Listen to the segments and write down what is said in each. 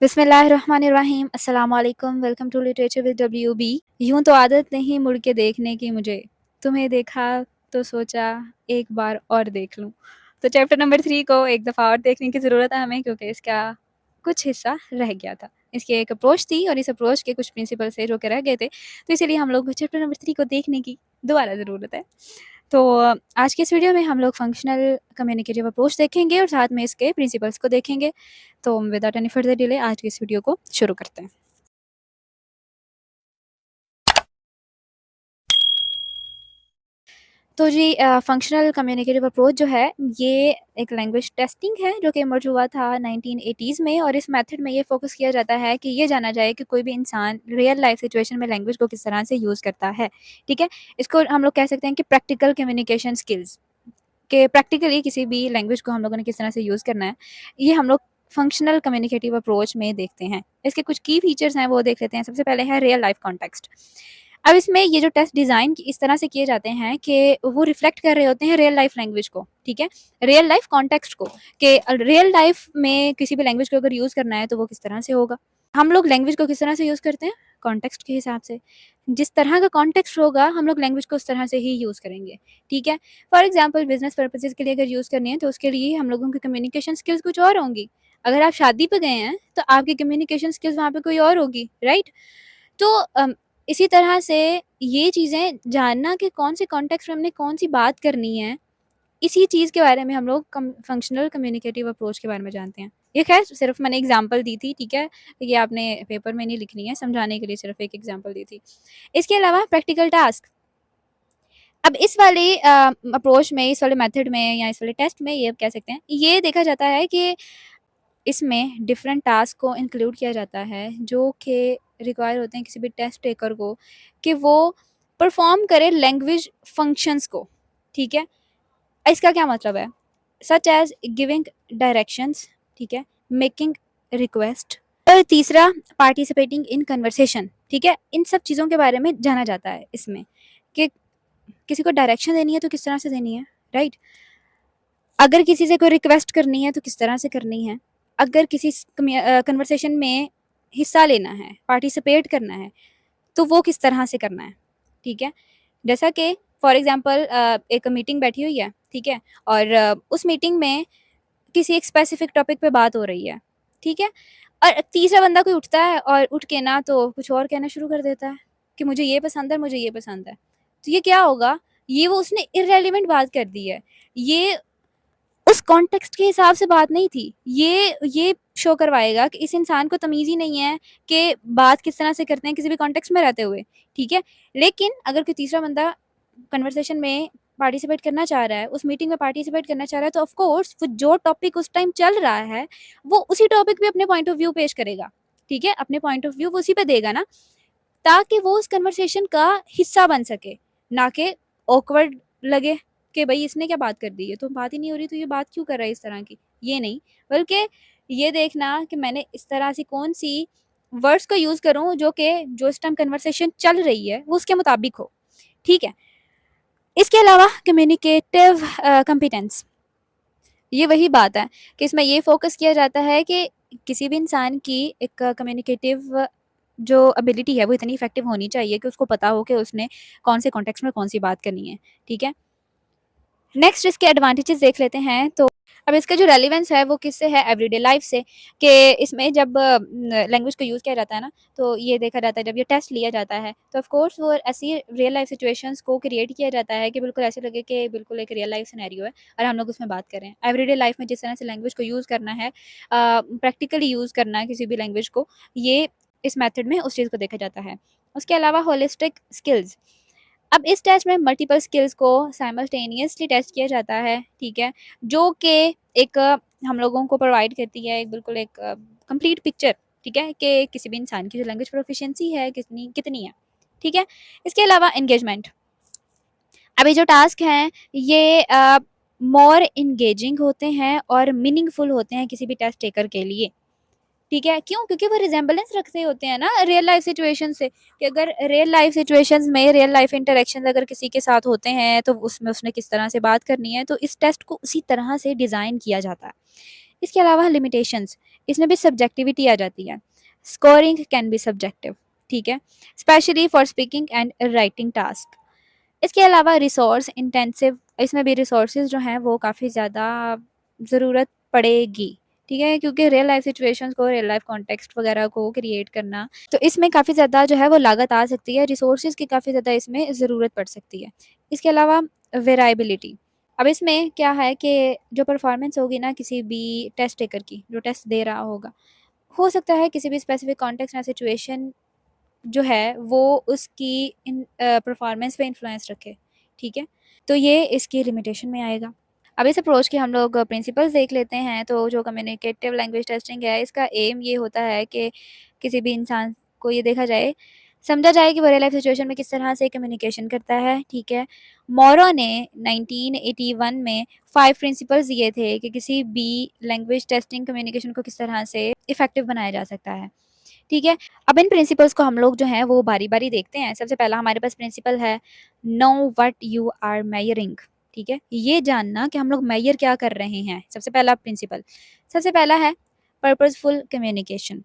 बिस्मिल्लाहिर्रहमानिर्रहीम अस्सलाम वालेकुम welcome to literature with WB। यूं तो आदत नहीं मुड़ के देखने की मुझे, तुम्हें देखा तो सोचा एक बार और देख लूं। तो चैप्टर नंबर 3 को एक दफ़ा और देखने की ज़रूरत है हमें, क्योंकि इसका कुछ हिस्सा रह गया था। इसकी एक अप्रोच थी और इस अप्रोच के कुछ प्रिंसिपल्स थे जो कि रह गए थे, तो इसीलिए हम लोग चैप्टर नंबर 3 को देखने की दोबारा ज़रूरत है। तो आज के इस वीडियो में हम लोग फंक्शनल कम्युनिकेटिव अप्रोच देखेंगे और साथ में इसके प्रिंसिपल्स को देखेंगे। तो विदाउट एनी फर्दर डिले आज की इस वीडियो को शुरू करते हैं। तो जी फंक्शनल कम्युनिकेटिव अप्रोच जो है ये एक लैंग्वेज टेस्टिंग है जो कि इमर्ज हुआ था 1980s में, और इस मेथड में ये फोकस किया जाता है कि ये जाना जाए कि कोई भी इंसान रियल लाइफ सिचुएशन में लैंग्वेज को किस तरह से यूज़ करता है। ठीक है, इसको हम लोग कह सकते हैं कि प्रैक्टिकल कम्युनिकेशन स्किल्स के प्रैक्टिकली किसी भी लैंग्वेज को हम लोगों ने किस तरह से यूज़ करना है, ये हम लोग फंक्शनल कम्युनिकेटिव अप्रोच में देखते हैं। इसके कुछ की फीचर्स हैं वो देख लेते हैं। सबसे पहले है रियल लाइफ कॉन्टेक्स्ट। अब इसमें ये जो टेस्ट डिज़ाइन इस तरह से किए जाते हैं कि वो रिफ्लेक्ट कर रहे होते हैं रियल लाइफ लैंग्वेज को, ठीक है? रियल लाइफ कॉन्टेक्स्ट को, कि रियल लाइफ में किसी भी लैंग्वेज को अगर यूज़ करना है तो वो किस तरह से होगा। हम लोग लैंग्वेज को किस तरह से यूज़ करते हैं? कॉन्टेक्स्ट के हिसाब से। जिस तरह का कॉन्टेक्स्ट होगा हम लोग लैंग्वेज को उस तरह से ही यूज़ करेंगे, ठीक है? फॉर एग्ज़ाम्पल बिज़नेस पर्पसेज़ के लिए अगर यूज़ करनी है तो उसके लिए हम लोगों की कम्युनिकेशन स्किल्स कुछ और होंगी। अगर आप शादी पे गए हैं तो आपकी कम्युनिकेशन स्किल्स वहाँ पे कोई और होगी, राइट? तो इसी तरह से ये चीज़ें जानना कि कौन से कॉन्टेक्स्ट में हमने कौन-सी बात करनी है, इसी चीज़ के बारे में हम लोग फंक्शनल कम्युनिकेटिव अप्रोच के बारे में जानते हैं। ये ख़ैर सिर्फ़ मैंने एग्ज़ाम्पल दी थी, ठीक है? ये आपने पेपर में नहीं लिखनी है, समझाने के लिए सिर्फ़ एक एग्ज़ाम्पल दी थी। इसके अलावा प्रैक्टिकल टास्क। अब इस वाले अप्रोच में, इस वाले मेथड में या इस वाले टेस्ट में ये कह सकते हैं, ये देखा जाता है कि इसमें डिफरेंट टास्क को इंक्लूड किया जाता है जो कि रिक्वायर होते हैं किसी भी टेस्ट टेकर को, कि वो परफॉर्म करे लैंग्वेज फंक्शंस को, ठीक है? इसका क्या मतलब है? सच एज गिविंग डायरेक्शंस, ठीक है, मेकिंग रिक्वेस्ट, और तीसरा पार्टिसिपेटिंग इन कन्वर्सेशन, ठीक है? इन सब चीज़ों के बारे में जाना जाता है इसमें, कि किसी को डायरेक्शन देनी है तो किस तरह से देनी है, राइट? अगर किसी से कोई रिक्वेस्ट करनी है तो किस तरह से करनी है, अगर किसी कन्वर्सेशन में हिस्सा लेना है, पार्टिसिपेट करना है, तो वो किस तरह से करना है, ठीक है? जैसा कि फॉर एग्ज़ाम्पल एक मीटिंग बैठी हुई है, ठीक है? और उस मीटिंग में किसी एक स्पेसिफिक टॉपिक पे बात हो रही है, ठीक है? और तीसरा बंदा कोई उठता है और उठ के ना तो कुछ और कहना शुरू कर देता है कि मुझे ये पसंद है, मुझे ये पसंद है। तो ये क्या होगा? ये वो उसने इर्रेलेवेंट बात कर दी है। ये उस कॉन्टेक्स्ट के हिसाब से बात नहीं थी। ये शो करवाएगा कि इस इंसान को तमीज़ ही नहीं है कि बात किस तरह से करते हैं किसी भी कॉन्टेक्स्ट में रहते हुए, ठीक है? लेकिन अगर कोई तीसरा बंदा कन्वर्सेशन में पार्टिसिपेट करना चाह रहा है, उस मीटिंग में पार्टिसिपेट करना चाह रहा है, तो ऑफ़ कोर्स वो जो टॉपिक उस टाइम चल रहा है, वो उसी टॉपिक पे अपने पॉइंट ऑफ व्यू पेश करेगा, ठीक है? अपने पॉइंट ऑफ व्यू वो उसी पे देगा ना, ताकि वो उस कन्वर्सेशन का हिस्सा बन सके, ना कि ऑकवर्ड लगे कि भई इसने क्या बात कर दी, ये तो बात ही नहीं हो रही, तो ये बात क्यों कर रहा है इस तरह की? ये नहीं, बल्कि ये देखना कि मैंने इस तरह से कौन-सी वर्ड्स को यूज़ करूँ जो इस टाइम कन्वर्सेशन चल रही है, वो उसके मुताबिक हो, ठीक है? इसके अलावा कम्युनिकेटिव कॉम्पिटेंस, ये वही बात है कि इसमें ये फ़ोकस किया जाता है कि किसी भी इंसान की एक कम्युनिकेटिव जो एबिलिटी है वो इतनी इफ़ेक्टिव होनी चाहिए कि उसको पता हो कि उसने कौन से कॉन्टेक्स्ट में कौन-सी बात करनी है, ठीक है? नेक्स्ट इसके एडवांटेजेस देख लेते हैं। तो अब इसका जो रेलेवेंस है वो किससे है? एवरीडे लाइफ से, कि इसमें जब लैंग्वेज को यूज़ किया जाता है ना, तो ये देखा जाता है जब ये टेस्ट लिया जाता है तो ऑफ कोर्स वो ऐसी रियल लाइफ सिचुएशंस को क्रिएट किया जाता है कि बिल्कुल ऐसे लगे कि बिल्कुल एक रियल लाइफ सिनेरियो है और हम लोग उसमें बात कर रहे हैं। एवरीडे लाइफ में जिस तरह से लैंग्वेज को यूज़ करना है, प्रैक्टिकली यूज़ करना है किसी भी लैंग्वेज को, ये इस मेथड में उस चीज़ को देखा जाता है। उसके अलावा होलिस्टिक स्किल्स। अब इस टेस्ट में मल्टीपल स्किल्स को साइमल्टेनियसली टेस्ट किया जाता है, ठीक है? जो कि एक हम लोगों को प्रोवाइड करती है एक बिल्कुल एक कंप्लीट पिक्चर, ठीक है? कि किसी भी इंसान की जो लैंग्वेज प्रोफिशिएंसी है कितनी कितनी है, ठीक है? इसके अलावा एंगेजमेंट। अब ये जो टास्क हैं ये मोर एंगेजिंग होते हैं और मीनिंगफुल होते हैं किसी भी टेस्ट टेकर के लिए। ठीक है, क्यों? क्योंकि वो रिज़ेम्बलेंस रखते होते हैं ना रियल लाइफ़ सिचुएशन से, कि अगर रियल लाइफ़ सिचुएशंस में रियल लाइफ़ इंटरैक्शंस अगर किसी के साथ होते हैं, तो उसमें उसने किस तरह से बात करनी है, तो इस टेस्ट को उसी तरह से डिज़ाइन किया जाता है। इसके अलावा लिमिटेशंस, इसमें भी सब्जेक्टिविटी आ जाती है। स्कोरिंग कैन बी सब्जेक्टिव, ठीक है, specially for speaking and writing task. इसके अलावा रिसोर्स इंटेंसिव, इसमें भी रिसोर्सेज जो हैं वो काफ़ी ज़्यादा ज़रूरत पड़ेगी, ठीक है, क्योंकि रियल लाइफ सिचुएशंस को, रियल लाइफ कॉन्टेक्स्ट वगैरह को क्रिएट करना, तो इसमें काफ़ी ज़्यादा जो है वो लागत आ सकती है, रिसोर्सेज की काफ़ी ज़्यादा इसमें ज़रूरत पड़ सकती है। इसके अलावा वेराइबिलिटी, अब इसमें क्या है कि जो परफॉर्मेंस होगी ना किसी भी टेस्ट टेकर की, जो टेस्ट दे रहा होगा, हो सकता है किसी भी स्पेसिफिक कॉन्टेक्स्ट या सिचुएशन जो है वो उसकी इन परफॉर्मेंस पे इन्फ्लुएंस रखे, ठीक है, तो ये इसकी लिमिटेशन में आएगा। अब इस अप्रोच के हम लोग प्रिंसिपल्स देख लेते हैं। तो जो कम्युनिकेटिव लैंग्वेज टेस्टिंग है, इसका एम ये होता है कि किसी भी इंसान को ये देखा जाए, समझा जाए कि वो रियल लाइफ सिचुएशन में किस तरह से कम्युनिकेशन करता है, ठीक है। मोरो ने 1981 में 5 प्रिंसिपल्स दिए थे कि किसी भी लैंग्वेज टेस्टिंग कम्युनिकेशन को किस तरह से इफ़ेक्टिव बनाया जा सकता है, ठीक है। अब इन प्रिंसिपल्स को हम लोग जो हैं वो बारी-बारी देखते हैं। सबसे पहला हमारे पास प्रिंसिपल है, know what you are measuring, ठीक है। ये जानना कि हम लोग मेजर क्या कर रहे हैं, सबसे पहला प्रिंसिपल। सबसे पहला है पर्पसफुल कम्युनिकेशन।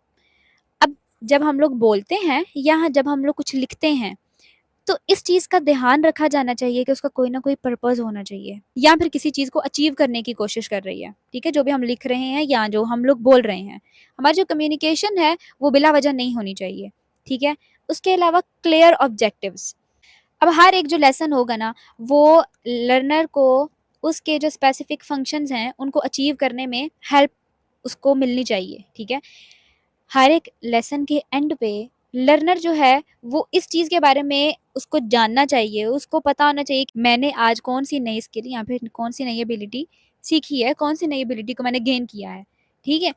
अब जब हम लोग बोलते हैं या जब हम लोग कुछ लिखते हैं, तो इस चीज़ का ध्यान रखा जाना चाहिए कि उसका कोई ना कोई पर्पस होना चाहिए, या फिर किसी चीज़ को अचीव करने की कोशिश कर रही है, ठीक है, जो भी हम लिख रहे हैं या जो हम लोग बोल रहे हैं। हमारी जो कम्युनिकेशन है वो बिला वजह नहीं होनी चाहिए, ठीक है। उसके अलावा क्लियर ऑब्जेक्टिव्स। अब हर एक जो लेसन होगा ना, वो लर्नर को उसके जो स्पेसिफिक फंक्शंस हैं उनको अचीव करने में हेल्प उसको मिलनी चाहिए, ठीक है। हर एक लेसन के एंड पे लर्नर जो है वो इस चीज़ के बारे में उसको जानना चाहिए, उसको पता होना चाहिए कि मैंने आज कौन-सी नई स्किल या फिर कौन-सी नई एबिलिटी सीखी है, कौन-सी नई एबिलिटी को मैंने गेन किया है, ठीक है।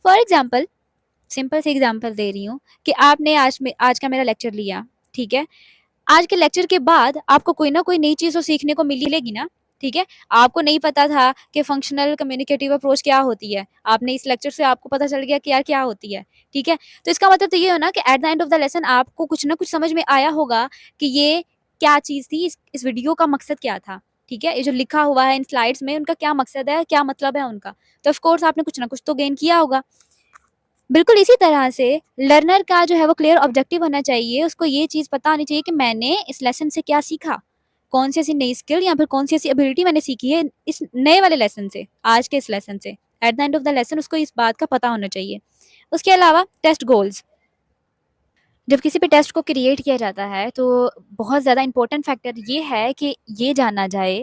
फॉर एग्ज़ाम्पल, सिंपल सी एग्ज़ाम्पल दे रही हूँ कि आपने आज का मेरा लेक्चर लिया, ठीक है। आज के लेक्चर के बाद आपको कोई ना कोई नई चीज़ तो सीखने को मिलेगी ना, ठीक है। आपको नहीं पता था कि फंक्शनल कम्युनिकेटिव अप्रोच क्या होती है, आपने इस लेक्चर से आपको पता चल गया कि यार क्या होती है, ठीक है। तो इसका मतलब तो ये हो ना कि at the end of the lesson आपको कुछ ना कुछ समझ में आया होगा कि ये क्या चीज़ थी, इस वीडियो का मकसद क्या था, ठीक है। ये जो लिखा हुआ है इन स्लाइड्स में उनका क्या मकसद है, क्या मतलब है उनका, तो ऑफ कोर्स आपने कुछ ना कुछ तो गेन किया होगा। बिल्कुल इसी तरह से लर्नर का जो है वो क्लियर ऑब्जेक्टिव होना चाहिए, उसको ये चीज़ पता होनी चाहिए कि मैंने इस लेसन से क्या सीखा, कौन सी ऐसी नई स्किल या फिर कौन सी ऐसी एबिलिटी मैंने सीखी है इस नए वाले लेसन से, आज के इस लेसन से। At the end of the lesson उसको इस बात का पता होना चाहिए। उसके अलावा टेस्ट गोल्स, जब किसी भी टेस्ट को क्रिएट किया जाता है तो बहुत ज़्यादा इंपॉर्टेंट फैक्टर ये है कि ये जाना जाए,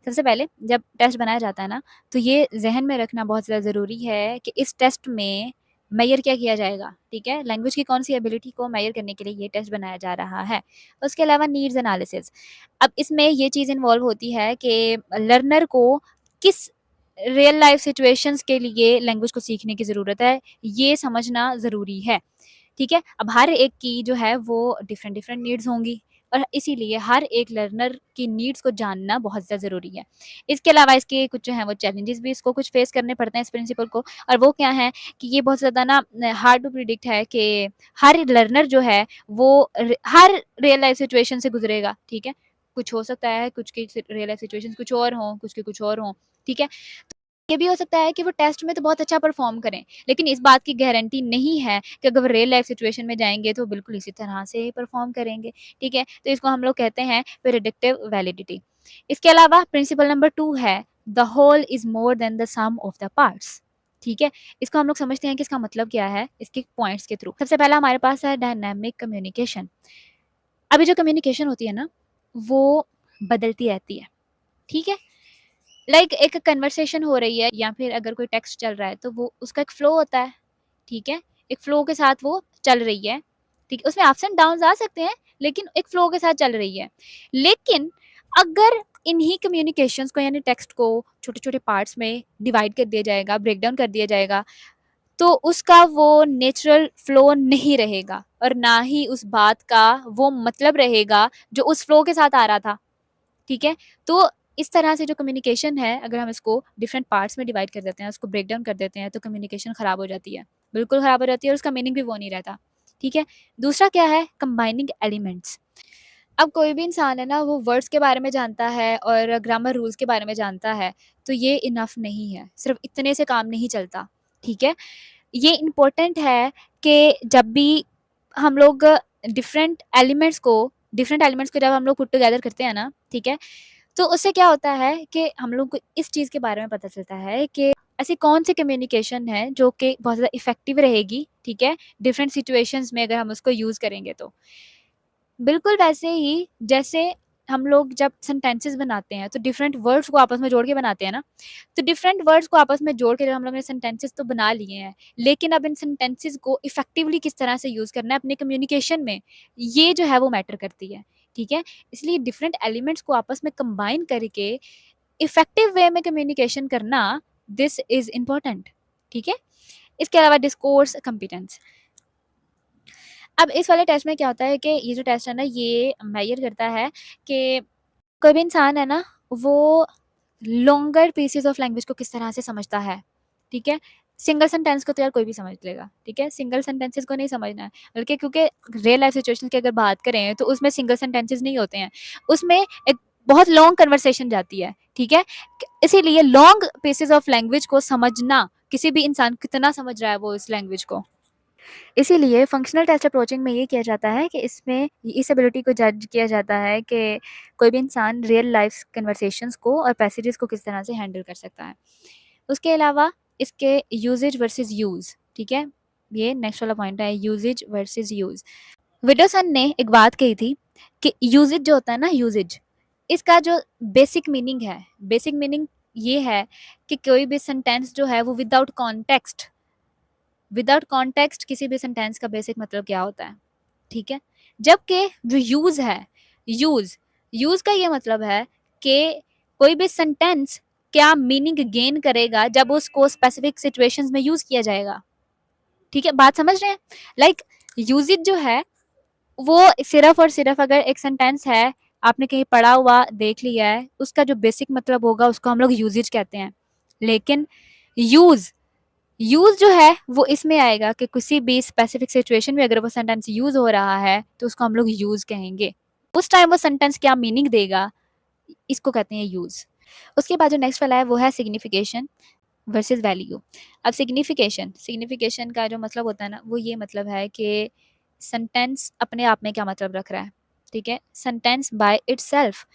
सबसे पहले जब टेस्ट बनाया जाता है ना, तो ये ज़हन में रखना बहुत ज़्यादा ज़रूरी है कि इस टेस्ट में मेज़र क्या किया जाएगा, ठीक है? लैंग्वेज की कौन-सी एबिलिटी को मेज़र करने के लिए ये टेस्ट बनाया जा रहा है। उसके अलावा नीड्स एनालिसिस, अब इसमें ये चीज़ इन्वॉल्व होती है कि लर्नर को किस रियल लाइफ़ सिचुएशंस के लिए लैंग्वेज को सीखने की ज़रूरत है, ये समझना ज़रूरी है, ठीक है? अब हर एक की जो है वो डिफरेंट-डिफरेंट नीड्स होंगी और इसीलिए हर एक लर्नर की नीड्स को जानना बहुत ज़्यादा ज़रूरी है। इसके अलावा इसके कुछ जो हैं वो चैलेंजेस भी इसको कुछ फेस करने पड़ते हैं इस प्रिंसिपल को, और वो क्या हैं कि ये बहुत ज़्यादा ना हार्ड टू प्रेडिक्ट है कि हर लर्नर जो है वो हर रियल लाइफ सिचुएशन से गुजरेगा, ठीक है? कुछ हो सकता है, कुछ की रियल लाइफ सिचुएशंस कुछ और हों, कुछ की कुछ और हों, ठीक है? ये भी हो सकता है कि वो टेस्ट में तो बहुत अच्छा परफॉर्म करें, लेकिन इस बात की गारंटी नहीं है कि अगर वो रियल लाइफ सिचुएशन में जाएँगे तो बिल्कुल इसी तरह से ही परफॉर्म करेंगे, ठीक है? तो इसको हम लोग कहते हैं प्रेडिक्टिव वैलिडिटी। इसके अलावा प्रिंसिपल नंबर 2 है, the whole is more than the sum of the parts, ठीक है? इसको हम लोग समझते हैं कि इसका मतलब क्या है, इसके पॉइंट्स के थ्रू। सबसे पहला हमारे पास है डायनामिक कम्युनिकेशन। अभी जो कम्युनिकेशन होती है ना, वो बदलती रहती है, ठीक है? लाइक एक कन्वर्सेशन हो रही है या फिर अगर कोई टेक्स्ट चल रहा है तो वो उसका एक फ्लो होता है, ठीक है? एक फ्लो के साथ वो चल रही है, ठीक है? उसमें अप्स एंड डाउन्स आ सकते हैं, लेकिन एक फ्लो के साथ चल रही है। लेकिन अगर इन्हीं कम्युनिकेशंस को यानी टेक्स्ट को छोटे-छोटे पार्ट्स में डिवाइड कर दिया जाएगा, ब्रेक डाउन कर दिया जाएगा, तो उसका वो नेचुरल फ्लो नहीं रहेगा और ना ही उस बात का वो मतलब रहेगा जो उस फ्लो के साथ आ रहा था। ठीक है? तो इस तरह से जो कम्युनिकेशन है, अगर हम इसको डिफरेंट पार्ट्स में डिवाइड कर देते हैं, उसको ब्रेक डाउन कर देते हैं, तो कम्युनिकेशन खराब हो जाती है। बिल्कुल खराब हो जाती है और उसका मीनिंग भी वो नहीं रहता। ठीक है? दूसरा क्या है? Combining elements. अब कोई भी इंसान है ना, वो वर्ड्स के बारे में जानता है और ग्रामर रूल्स के बारे में जानता है, तो ये इनफ नहीं है, सिर्फ इतने से काम नहीं चलता, ठीक है। ये इम्पोर्टेंट है कि जब भी हम लोग डिफरेंट एलिमेंट्स को जब हम लोग पुट टुगेदर करते हैं ना, ठीक है, तो उससे क्या होता है कि हम लोग को इस चीज़ के बारे में पता चलता है कि ऐसी कौन सी कम्युनिकेशन है जो कि बहुत ज़्यादा इफेक्टिव रहेगी, ठीक है, डिफरेंट सिचुएशंस में अगर हम उसको यूज़ करेंगे तो। बिल्कुल वैसे ही जैसे हम लोग जब सेंटेंसेस बनाते हैं तो डिफरेंट वर्ड्स को आपस में जोड़ के बनाते हैं ना, तो डिफरेंट वर्ड्स को आपस में जोड़ के जब हम लोग ने सेंटेंसेस तो बना लिए हैं, लेकिन अब इन सेंटेंसेस को इफेक्टिवली किस तरह से यूज़ करना है अपने कम्युनिकेशन में, ये जो है वो मैटर करती है, ठीक है। इसलिए डिफरेंट एलिमेंट्स को आपस में कंबाइन करके इफेक्टिव वे में कम्युनिकेशन करना, दिस इज इम्पोर्टेंट, ठीक है। इसके अलावा डिस्कोर्स कॉम्पिटेंस। अब इस वाले टेस्ट में क्या होता है कि ये जो टेस्ट है ना, ये मेजर करता है कि कोई भी इंसान है ना, वो लॉन्गर पीसेस ऑफ लैंग्वेज को किस तरह से समझता है, ठीक है। सिंगल सेंटेंस को तो यार कोई भी समझ लेगा, ठीक है, सिंगल सेंटेंसेस को नहीं समझना है, बल्कि क्योंकि रियल लाइफ सिचुएशन की अगर बात करें तो उसमें सिंगल सेंटेंसेस नहीं होते हैं, उसमें एक बहुत लॉन्ग कन्वर्सेशन जाती है, ठीक है। इसीलिए लॉन्ग पीसेस ऑफ लैंग्वेज को समझना, किसी भी इंसान कितना समझ रहा है वो इस लैंग्वेज को, इसीलिए फंक्शनल टेस्ट अप्रोचिंग में ये किया जाता है कि इसमें इस एबिलिटी को जज किया जाता है कि कोई भी इंसान रियल लाइफ कन्वर्सेशंस को और पैसेजेस को किस तरह से हैंडल कर सकता है। उसके अलावा इसके यूजेज वर्सेस यूज़, ठीक है? ये नेक्स्ट वाला पॉइंट है, यूजेज वर्सेस यूज़। विडोसन ने एक बात कही थी कि यूजेज जो होता है ना, यूजेज, इसका जो बेसिक मीनिंग ये है कि कोई भी सेंटेंस जो है वो विदाउट कॉन्टेक्स्ट किसी भी सेंटेंस का बेसिक मतलब क्या होता है, ठीक है। जबकि जो यूज है, यूज यूज का ये मतलब है कि कोई भी सेंटेंस क्या मीनिंग गेन करेगा जब उसको स्पेसिफिक सिचुएशंस में यूज किया जाएगा, ठीक है, बात समझ रहे हैं। लाइक यूज इट जो है वो सिर्फ और सिर्फ अगर एक सेंटेंस है, आपने कहीं पढ़ा हुआ देख लिया है, उसका जो बेसिक मतलब होगा उसको हम लोग यूजेज कहते हैं। लेकिन यूज यूज जो है वो इसमें आएगा कि किसी भी स्पेसिफिक सिचुएशन में अगर वो सेंटेंस यूज हो रहा है तो उसको हम लोग यूज कहेंगे, उस टाइम वो सेंटेंस क्या मीनिंग देगा, इसको कहते हैं यूज। उसके बाद जो नेक्स्ट वाला है वो है सिग्निफिकेशन वर्सेस वैल्यू। अब सिग्निफिकेशन का जो मतलब होता है ना, वो ये मतलब है कि सेंटेंस अपने आप में क्या मतलब रख रहा है, ठीक है, सेंटेंस बाय इटसेल्फ।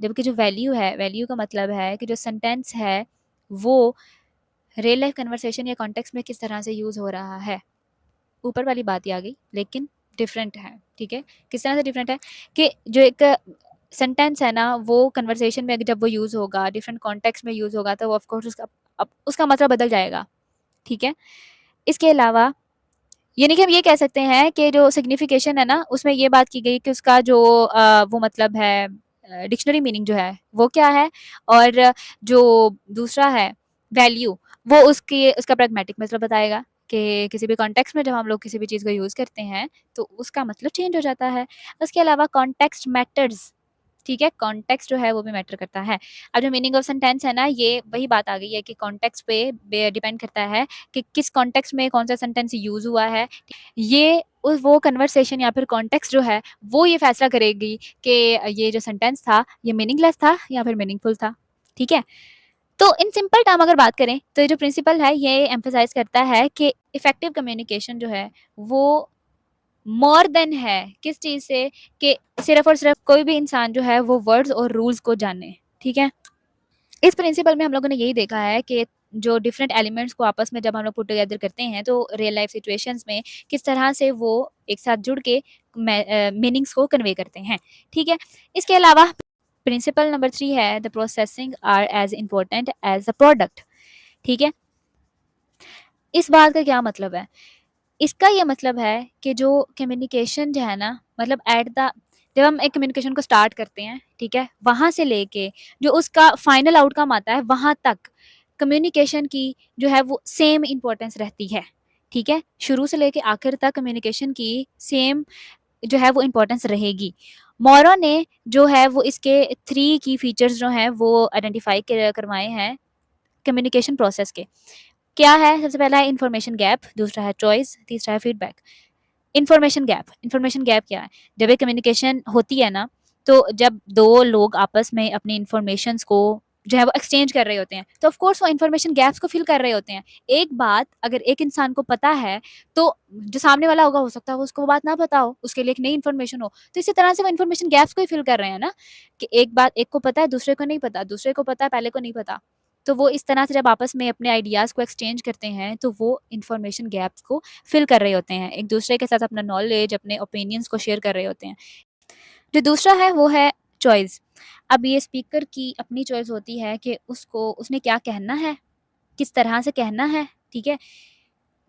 जबकि जो वैल्यू है, वैल्यू का मतलब है कि जो सेंटेंस है वो रियल लाइफ कन्वर्सेशन या कॉन्टेक्स्ट में किस तरह से यूज़ हो रहा है। ऊपर वाली बात ही आ गई, लेकिन डिफरेंट है, ठीक है। किस तरह से डिफरेंट है कि जो एक सेंटेंस है ना, वो कन्वर्सेशन में जब वो यूज़ होगा, डिफरेंट कॉन्टेक्स्ट में यूज़ होगा, तो ऑफ कोर्स उसका मतलब बदल जाएगा, ठीक है। इसके अलावा यानी कि हम ये कह सकते हैं कि जो सिग्निफिकेशन है ना, उसमें ये बात की गई कि उसका जो वो मतलब है, डिक्शनरी मीनिंग जो है वो क्या है, और जो दूसरा है वैल्यू, वो उसका प्रैग्मेटिक मतलब बताएगा कि किसी भी कॉन्टेक्स्ट में जब हम लोग किसी भी चीज़ को यूज़ करते हैं तो उसका मतलब चेंज हो जाता है। उसके अलावा कॉन्टेक्स्ट मैटर्स, ठीक है, कॉन्टेक्स्ट जो है वो भी मैटर करता है। अब जो मीनिंग ऑफ सेंटेंस है ना, ये वही बात आ गई है कि कॉन्टेक्स्ट पे डिपेंड करता है कि किस कॉन्टेक्स्ट में कौन सा सेंटेंस यूज़ हुआ है। ये उस वो कन्वर्सेशन या फिर कॉन्टेक्स्ट जो है वो ये फैसला करेगी कि ये जो सेंटेंस था ये मीनिंगलेस था या फिर मीनिंगफुल था, ठीक है। तो इन सिंपल टर्म अगर बात करें तो ये जो प्रिंसिपल है ये एम्फसाइज करता है कि इफेक्टिव कम्युनिकेशन जो है वो मोर देन है किस चीज़ से, कि सिर्फ और सिर्फ कोई भी इंसान जो है वो वर्ड्स और रूल्स को जाने, ठीक है। इस प्रिंसिपल में हम लोगों ने यही देखा है कि जो डिफरेंट एलिमेंट्स को आपस में जब हम लोग पुट टुगेदर करते हैं तो रियल लाइफ सिचुएशंस में किस तरह से वो एक साथ जुड़ के मीनिंग्स को कन्वे करते हैं, ठीक है। इसके अलावा प्रिंसिपल नंबर 3 है the processing are as important as the product, ठीक है। इस बात का क्या मतलब है, इसका ये मतलब है कि जो कम्युनिकेशन जो है ना, मतलब एट द जब हम एक कम्युनिकेशन को स्टार्ट करते हैं, ठीक है, वहाँ से लेके जो उसका फाइनल आउटकम आता है वहाँ तक कम्युनिकेशन की जो है वो सेम इम्पोर्टेंस रहती है, ठीक है। शुरू से लेके आखिर तक कम्युनिकेशन की सेम जो है वो इम्पोर्टेंस रहेगी। मोरो ने जो है वो इसके 3 की फीचर्स जो हैं वो आइडेंटिफाई करवाए हैं कम्युनिकेशन प्रोसेस के। क्या है, सबसे पहला है इन्फॉर्मेशन गैप, दूसरा है चॉइस, तीसरा है फीडबैक। इन्फॉर्मेशन गैप क्या है, जब एक कम्युनिकेशन होती है ना, तो जब 2 लोग आपस में अपनी इन्फॉर्मेशंस को जो है वो एक्सचेंज कर रहे होते हैं, तो ऑफ कोर्स वो इन्फॉर्मेशन गैप्स को फिल कर रहे होते हैं। एक बात अगर एक इंसान को पता है, तो जो सामने वाला होगा हो सकता है वो उसको वो बात ना पता हो, उसके लिए एक नई इन्फॉर्मेशन हो। तो इसी तरह से वो इन्फॉर्मेशन गैप्स को ही फिल कर रहे हैं ना, कि एक बात एक को पता है, दूसरे को नहीं पता, दूसरे को पता है, पहले को नहीं पता। तो वो इस तरह से जब आपस में अपने आइडियाज़ को एक्सचेंज करते हैं, तो वो इन्फॉर्मेशन गैप्स को फिल कर रहे होते हैं। एक दूसरे के साथ अपना नॉलेज, अपने ओपिनियंस को शेयर कर रहे होते हैं। जो दूसरा है वो है चॉइस। अब ये स्पीकर की अपनी चॉइस होती है कि उसको उसने क्या कहना है, किस तरह से कहना है, ठीक है?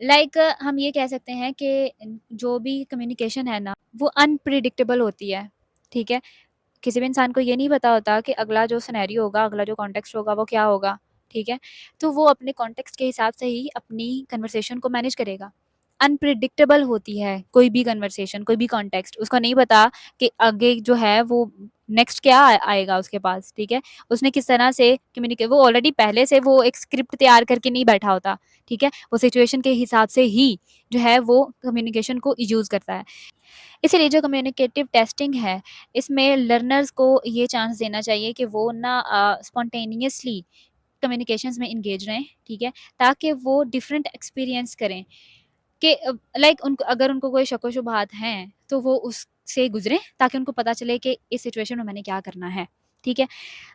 लाइक हम ये कह सकते हैं कि जो भी कम्युनिकेशन है ना, वो अनप्रेडिक्टेबल होती है, ठीक है? किसी भी इंसान को ये नहीं पता होता कि अगला जो सिनेरियो होगा, अगला जो कॉन्टेक्स्ट होगा वो क्या होगा, ठीक है? तो वो अपने कॉन्टेक्स्ट के हिसाब से ही अपनी कन्वर्सेशन को मैनेज करेगा। अनप्रेडिक्टेबल होती है कोई भी कन्वर्सेशन, कोई भी कॉन्टेक्स्ट, उसको नहीं पता कि आगे जो है वो नेक्स्ट क्या आएगा उसके पास, ठीक है? उसने किस तरह से वो ऑलरेडी पहले से वो एक स्क्रिप्ट तैयार करके नहीं बैठा होता, ठीक है? वो सिचुएशन के हिसाब से ही जो है वो कम्युनिकेशन को यूज़ करता है। इसीलिए जो कम्युनिकेटिव टेस्टिंग है, इसमें लर्नर्स को ये चांस देना चाहिए कि वो ना स्पॉन्टेनियसली कम्युनिकेशंस में एंगेज रहें, ठीक है? ताकि वो डिफरेंट एक्सपीरियंस करें कि लाइक उनको अगर उनको कोई शक-व-शुबहात हैं, तो वो उससे गुज़रें ताकि उनको पता चले कि इस सिचुएशन में मैंने क्या करना है, ठीक है?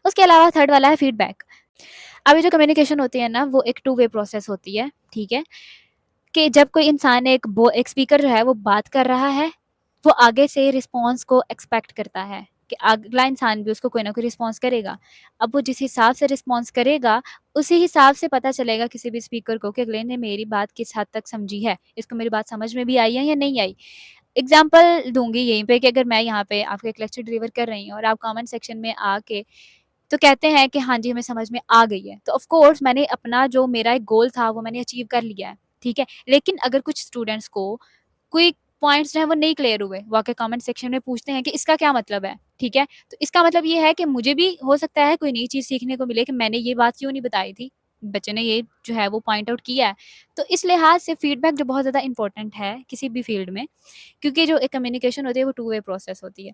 उसके अलावा थर्ड वाला है फीडबैक। अब ये जो कम्युनिकेशन होती है ना, वो एक टू वे प्रोसेस होती है, ठीक है? कि जब कोई इंसान एक स्पीकर जो है वो बात कर रहा है, वो आगे से रिस्पॉन्स को एक्सपेक्ट करता है कि अगला इंसान भी उसको कोई ना कोई रिस्पॉन्स करेगा। अब वो जिस हिसाब से रिस्पॉन्स करेगा, उसी हिसाब से पता चलेगा किसी भी स्पीकर को कि अगले ने मेरी बात किस हद तक समझी है, इसको मेरी बात समझ में भी आई है या नहीं आई। एग्ज़ाम्पल दूँगी यहीं पे कि अगर मैं यहाँ पे आपको एक लेक्चर डिलीवर कर रही हूँ और आप कमेंट सेक्शन में आके तो कहते हैं कि हाँ जी, हमें समझ में आ गई है। तो ऑफ़ कोर्स मैंने अपना जो मेरा एक गोल था वो मैंने अचीव कर लिया है, ठीक है? लेकिन अगर कुछ स्टूडेंट्स को कोई पॉइंट्स जो हैं वो नहीं क्लियर हुए, वो आके कमेंट सेक्शन में पूछते हैं कि इसका क्या मतलब है, ठीक है? तो इसका मतलब ये है कि मुझे भी हो सकता है कोई नई चीज़ सीखने को मिले कि मैंने ये बात क्यों नहीं बताई थी, बच्चे ने ये जो है वो पॉइंट आउट किया है। तो इस लिहाज से फीडबैक जो बहुत ज़्यादा इम्पोर्टेंट है किसी भी फील्ड में, क्योंकि जो एक कम्युनिकेशन होती है वो टू वे प्रोसेस होती है।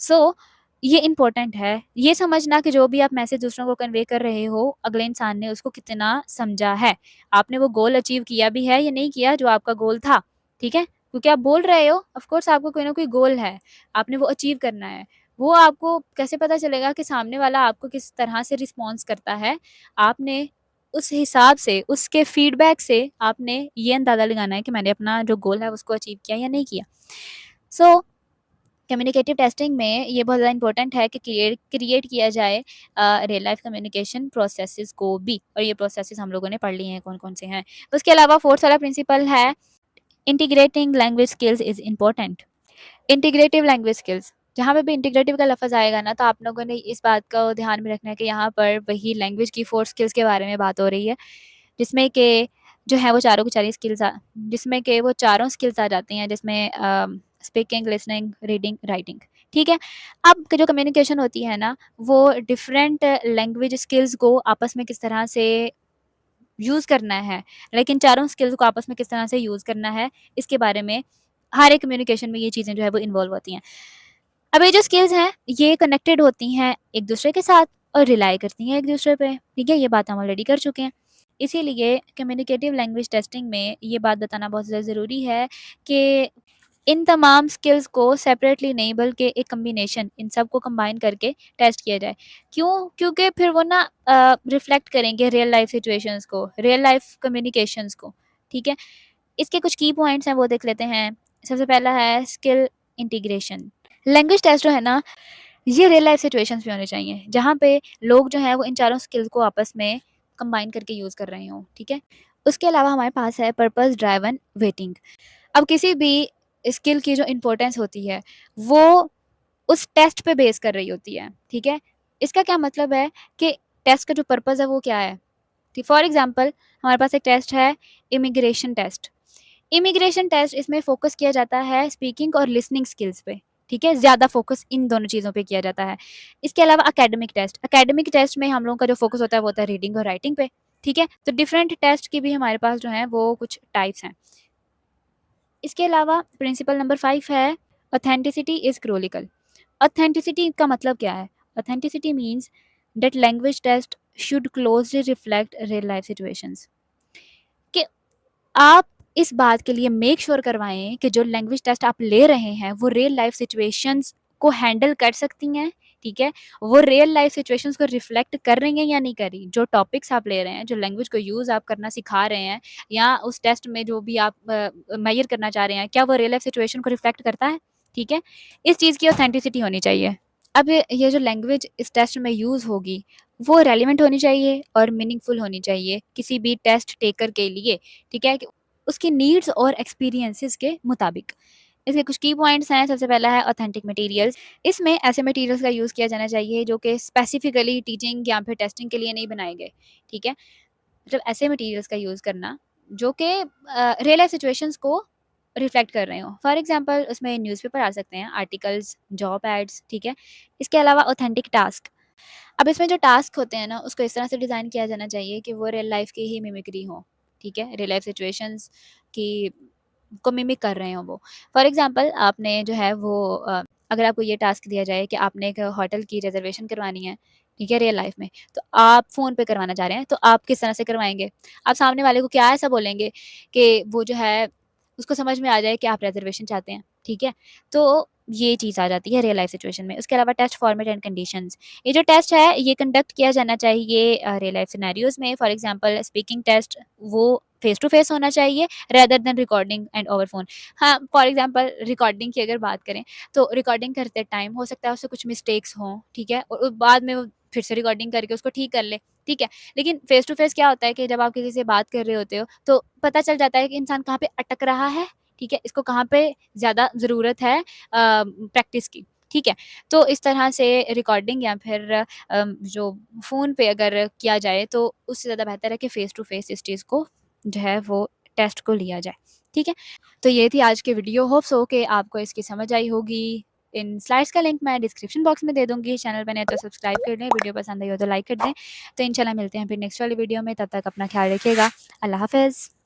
सो ये इम्पोर्टेंट है, ये समझना कि जो भी आप मैसेज दूसरों को कन्वे कर रहे हो, अगले इंसान ने उसको कितना समझा है। आपने वो गोल अचीव किया भी है या नहीं किया जो आपका गोल था, ठीक है? क्योंकि आप बोल रहे हो, ऑफ़ कोर्स आपको कोई ना कोई गोल है, आपने वो अचीव करना है। वो आपको कैसे पता चलेगा कि सामने वाला आपको किस तरह से रिस्पॉन्स करता है? आपने उस हिसाब से, उसके फीडबैक से आपने ये अंदाज़ा लगाना है कि मैंने अपना जो गोल है उसको अचीव किया या नहीं किया। सो कम्युनिकेटिव टेस्टिंग में ये बहुत ज़्यादा इम्पोर्टेंट है कि क्रिएट किया जाए रियल लाइफ कम्युनिकेशन प्रोसेसेस को भी, और ये प्रोसेसेस हम लोगों ने पढ़ लिए हैं कौन-कौन से हैं। उसके अलावा फोर्थ वाला प्रिंसिपल है integrating language skills is important. Integrative language skills, जहाँ पे भी इंटीग्रेटिव का लफ़्ज़ आएगा ना, तो आप लोगों ने इस बात को ध्यान में रखना है कि यहाँ पर वही लैंग्वेज की 4 स्किल्स के बारे में बात हो रही है, जिसमें कि जो है वो चारों की चारी स्किल्स जिसमें कि वो चारों स्किल्स आ जाती हैं, जिसमें स्पीकिंग, लिसनिंग, रीडिंग, राइटिंग, ठीक है? अब जो कम्युनिकेशन होती है ना, वो डिफरेंट लैंग्वेज स्किल्स को आपस में किस तरह से यूज़ करना है, लेकिन चारों स्किल्स को आपस में किस तरह से यूज़ करना है, इसके बारे में हर एक कम्युनिकेशन में ये चीज़ें जो है वो इन्वॉल्व होती हैं। अब ये जो स्किल्स हैं, ये कनेक्टेड होती हैं एक-दूसरे के साथ और रिलाय करती हैं एक-दूसरे पे, ठीक है? ये बात हम ऑलरेडी कर चुके हैं। इसीलिए कम्युनिकेटिव लैंग्वेज टेस्टिंग में ये बात बताना बहुत ज़्यादा ज़रूरी है कि इन तमाम स्किल्स को सेपरेटली नहीं बल्कि एक कॉम्बिनेशन इन सब को कंबाइन करके टेस्ट किया जाए। क्यों? क्योंकि फिर वो ना रिफ्लेक्ट करेंगे रियल लाइफ सिचुएशंस को, रियल लाइफ कम्युनिकेशंस को, ठीक है? इसके कुछ की पॉइंट्स हैं वो देख लेते हैं। सबसे पहला है स्किल इंटीग्रेशन। लैंग्वेज टेस्ट जो है ना, ये रियल लाइफ सिचुएशंस में होने चाहिए, जहाँ पे लोग जो हैं वो इन चारों स्किल्स को आपस में कंबाइन करके यूज़ कर रहे हों, ठीक है? उसके अलावा हमारे पास है पर्पस ड्राइवन वेटिंग। अब किसी भी स्किल की जो इम्पोर्टेंस होती है, वो उस टेस्ट पे बेस कर रही होती है, ठीक है? इसका क्या मतलब है कि टेस्ट का जो पर्पस है वो क्या है? फॉर एग्ज़ाम्पल हमारे पास एक टेस्ट है इमिग्रेशन टेस्ट। इमिग्रेशन टेस्ट इसमें फ़ोकस किया जाता है स्पीकिंग और लिसनिंग स्किल्स पे, ठीक है? ज़्यादा फ़ोकस इन दोनों चीज़ों पे किया जाता है। इसके अलावा एकेडमिक टेस्ट में हम लोगों का जो फ़ोकस होता है वो होता है रीडिंग और राइटिंग पे, ठीक है? तो डिफरेंट टेस्ट की भी हमारे पास जो हैं वो कुछ टाइप्स हैं। इसके अलावा प्रिंसिपल नंबर 5 है ऑथेंटिसिटी इज़ क्रूलिकल। ऑथेंटिसिटी का मतलब क्या है? Authenticity means that language test should closely reflect real life situations, कि आप इस बात के लिए मेक श्योर करवाएँ कि जो लैंग्वेज टेस्ट आप ले रहे हैं, वो रियल लाइफ सिचुएशंस को हैंडल कर सकती हैं, ठीक है? वो रियल लाइफ सिचुएशंस को रिफ्लेक्ट कर रही हैं या नहीं कर रही। जो टॉपिक्स आप ले रहे हैं, जो लैंग्वेज को यूज़ आप करना सिखा रहे हैं या उस टेस्ट में जो भी आप मेजर करना चाह रहे हैं, क्या वो रियल लाइफ सिचुएशन को रिफ्लेक्ट करता है? ठीक है? इस चीज़ की ऑथेंटिसिटी होनी चाहिए। अब ये जो लैंग्वेज इस टेस्ट में यूज़ होगी, वो रेलेवेंट होनी चाहिए और मीनिंगफुल होनी चाहिए किसी भी टेस्ट टेकर के लिए, ठीक है? कि उसकी नीड्स और एक्सपीरियंसेस के मुताबिक। इसके कुछ की पॉइंट्स हैं, सबसे पहला है ऑथेंटिक मटेरियल्स। इसमें ऐसे मटेरियल्स का यूज़ किया जाना चाहिए जो कि स्पेसिफिकली टीचिंग या फिर टेस्टिंग के लिए नहीं बनाए गए, ठीक है? मतलब ऐसे मटेरियल्स का यूज़ करना जो कि रियल लाइफ सिचुएशंस को रिफ्लेक्ट कर रहे हों। फॉर एग्ज़ाम्पल उसमें न्यूज़पेपर आ सकते हैं, आर्टिकल्स, जॉब एड्स, ठीक है? इसके अलावा ऑथेंटिक टास्क। अब इसमें जो टास्क होते हैं ना, उसको इस तरह से डिज़ाइन किया जाना चाहिए कि वो रियल लाइफ़ की ही मिमिक्री हो, ठीक है? रियल लाइफ़ सिचुएशंस की को मिमिक कर रहे हों वो। फॉर एग्ज़ाम्पल आपने जो है वो अगर आपको ये टास्क दिया जाए कि आपने एक होटल की रिज़र्वेशन करवानी है, ठीक है, रियल लाइफ़ में, तो आप फ़ोन पे करवाना चाह रहे हैं, तो आप किस तरह से करवाएँगे? आप सामने वाले को क्या ऐसा बोलेंगे कि वो जो है उसको समझ में आ जाए कि आप रिज़र्वेशन चाहते हैं, ठीक है? तो ये चीज़ आ जाती है रियल लाइफ़ सिचुएशन में। उसके अलावा टेस्ट फॉर्मेट एंड कंडीशंस। ये जो टेस्ट है ये कंडक्ट किया जाना चाहिए रियल लाइफ़ सिनेरियोज़ में। फॉर एग्ज़ाम्पल स्पीकिंग टेस्ट वो फेस टू फेस होना चाहिए rather than recording and over phone. हाँ, फॉर एग्ज़ाम्पल रिकॉर्डिंग की अगर बात करें, तो रिकॉर्डिंग करते टाइम हो सकता है उससे कुछ मिस्टेक्स हों, ठीक है? और बाद में वो फिर से रिकॉर्डिंग करके उसको ठीक कर ले, ठीक है? लेकिन फेस टू फेस क्या होता है कि जब आप किसी से बात कर रहे होते हो, तो पता चल जाता है कि इंसान कहाँ पे अटक रहा है, ठीक है? इसको कहाँ पे ज़्यादा ज़रूरत है प्रैक्टिस की, ठीक है? तो इस तरह से रिकॉर्डिंग या फिर जो फ़ोन पे अगर किया जाए तो उससे ज़्यादा बेहतर है कि फ़ेस टू फ़ेस इस चीज़ को जो है वो टेस्ट को लिया जाए, ठीक है? तो ये थी आज की वीडियो, होप सो कि आपको इसकी समझ आई होगी। इन स्लाइड्स का लिंक मैं डिस्क्रिप्शन बॉक्स में दे दूँगी, चैनल पे नए तो सब्सक्राइब कर दें, वीडियो पसंद आई हो तो लाइक कर दें। तो इंशाल्लाह मिलते हैं फिर नेक्स्ट वाली वीडियो में, तब तक अपना ख़्याल रखिएगा। अल्लाह हाफ़िज़।